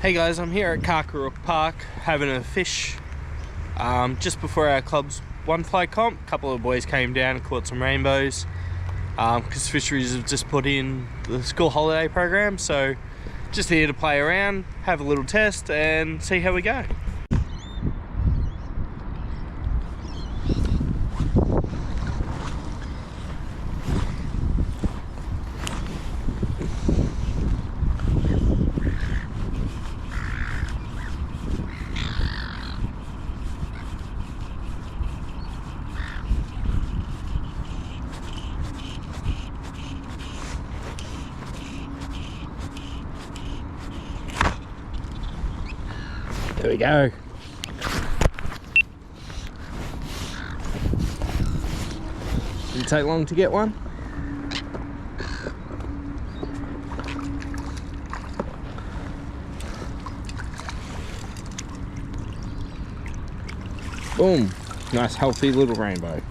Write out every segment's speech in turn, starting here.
Hey guys, I'm here at Karkarook Park having a fish just before our club's one fly comp. A couple of boys came down and caught some rainbows because fisheries have just put in the school holiday program, so just here to play around, have a little test and see how we go. There we go. Didn't take long to get one. Boom. Nice healthy little rainbow.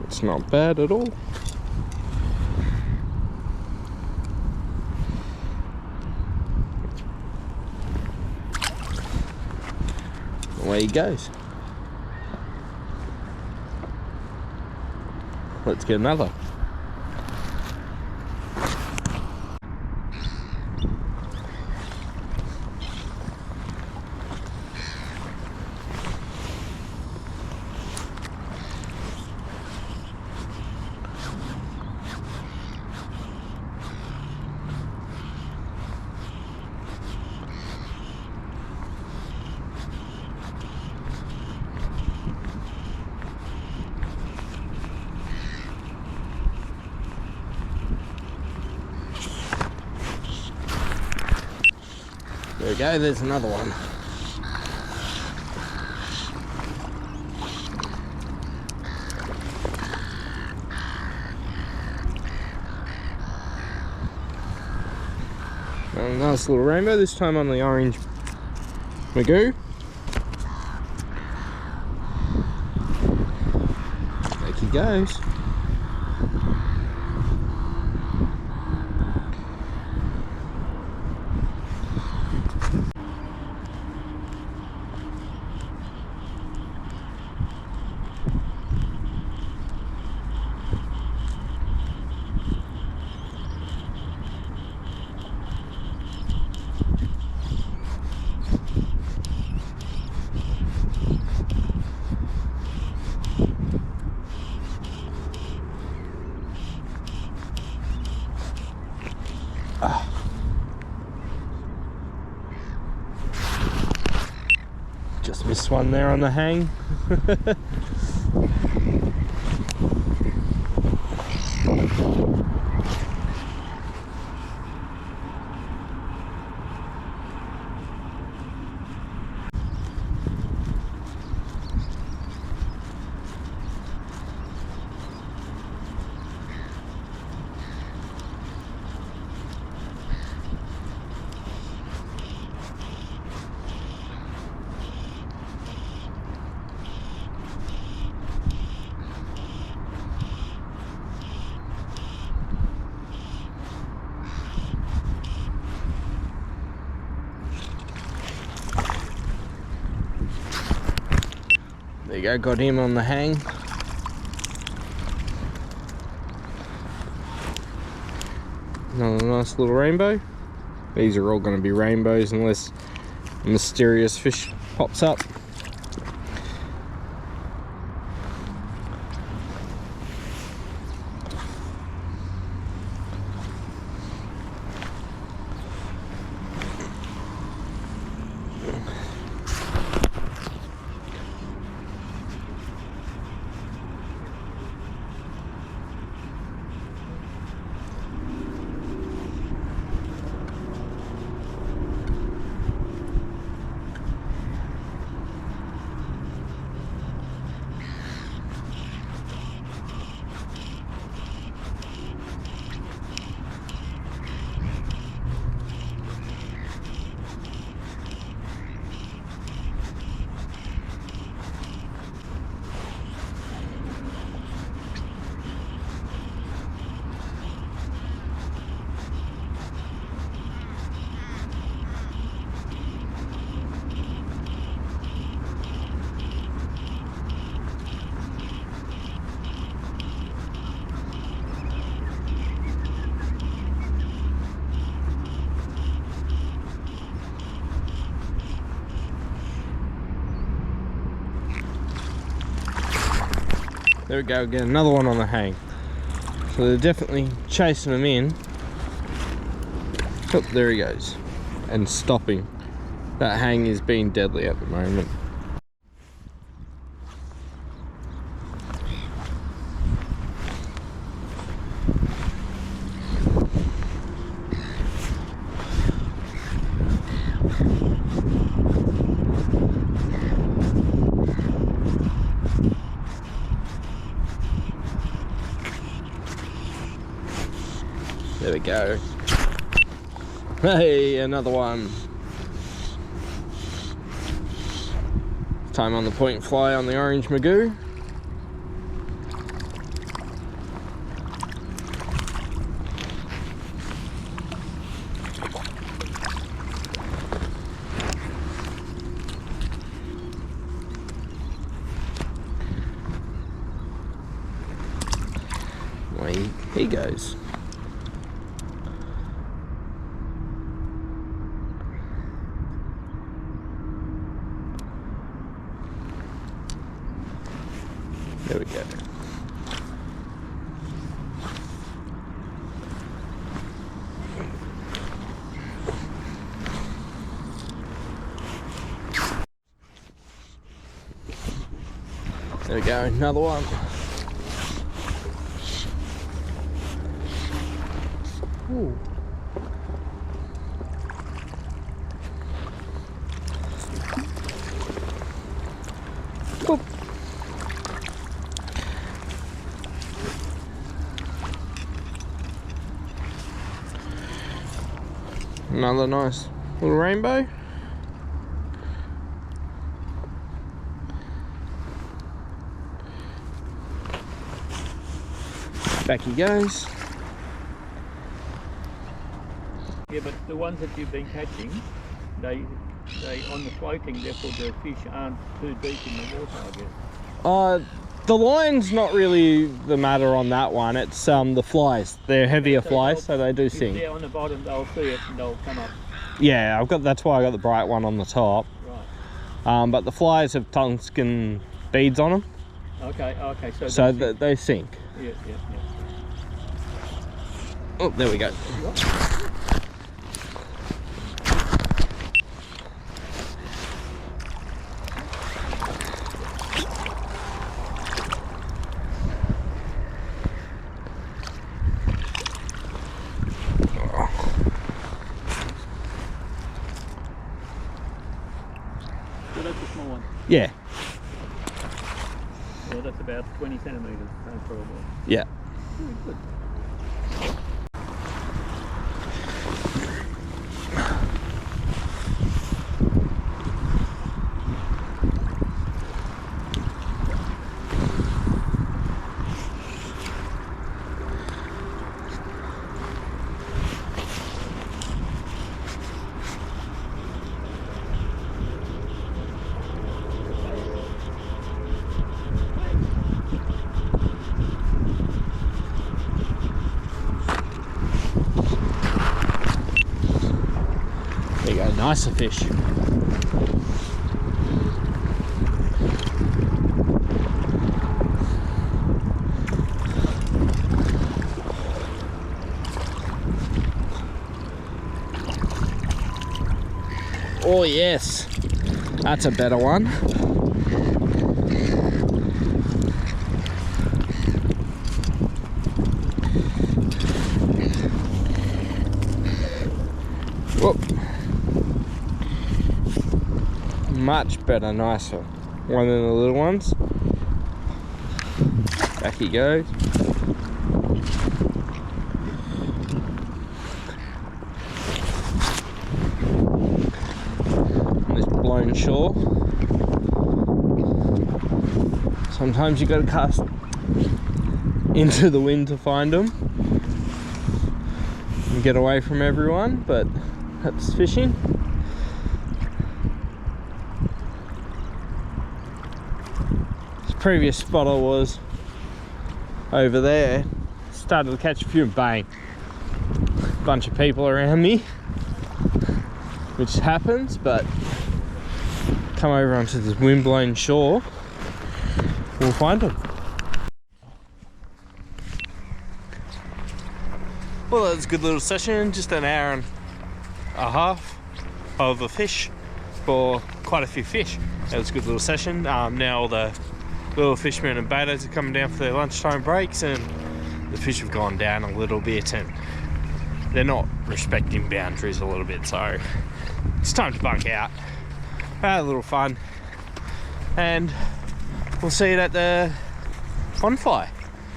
It's not bad at all. Away he goes. Let's get another. There we go, there's another one. A nice little rainbow, this time on the orange magoo. There he goes. Just missed one there on the hang. There you go, got him on the hang. Another nice little rainbow. These are all going to be rainbows unless a mysterious fish pops up. There we go, get another one on the hang. So they're definitely chasing them in. Oh, there he goes. And stopping. That hang is being deadly at the moment. There we go. Hey, another one. Time on the point fly on the orange magoo. Away he goes. There we go. There we go, another one. Ooh. Boop. Another nice little rainbow. Back he goes. Yeah, but the ones that you've been catching, they on the floating, therefore the fish aren't too deep in the water, I guess. The line's not really the matter on that one. It's the flies. They're heavier flies, so they do sink. If they're on the bottom, they'll see it and they'll come up. Yeah, that's why I got the bright one on the top. Right. But the flies have tungsten beads on them. Okay. So they sink. Yeah. Oh, there we go. So that's a small one. Yeah. Well, that's about 20 centimetres, probably. Yeah. Very good. There you go, nicer fish. Oh yes, that's a better one. Whoop. Much better, nicer one than the little ones. Back he goes. On this blown shore. Sometimes you got to cast into the wind to find them and get away from everyone, but that's fishing. Previous spot I was over there, started to catch a few, bang, bunch of people around me, which happens, but come over onto this windblown shore, we'll find them. Well, that was a good little session, just an hour and a half of a fish for quite a few fish. That was a good little session. Now all the little fishermen and baiters are coming down for their lunchtime breaks, and the fish have gone down a little bit, and they're not respecting boundaries a little bit, so it's time to bunk out. Had a little fun, and we'll see it at the bonfire.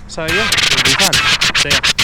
So yeah, it'll be fun. See ya.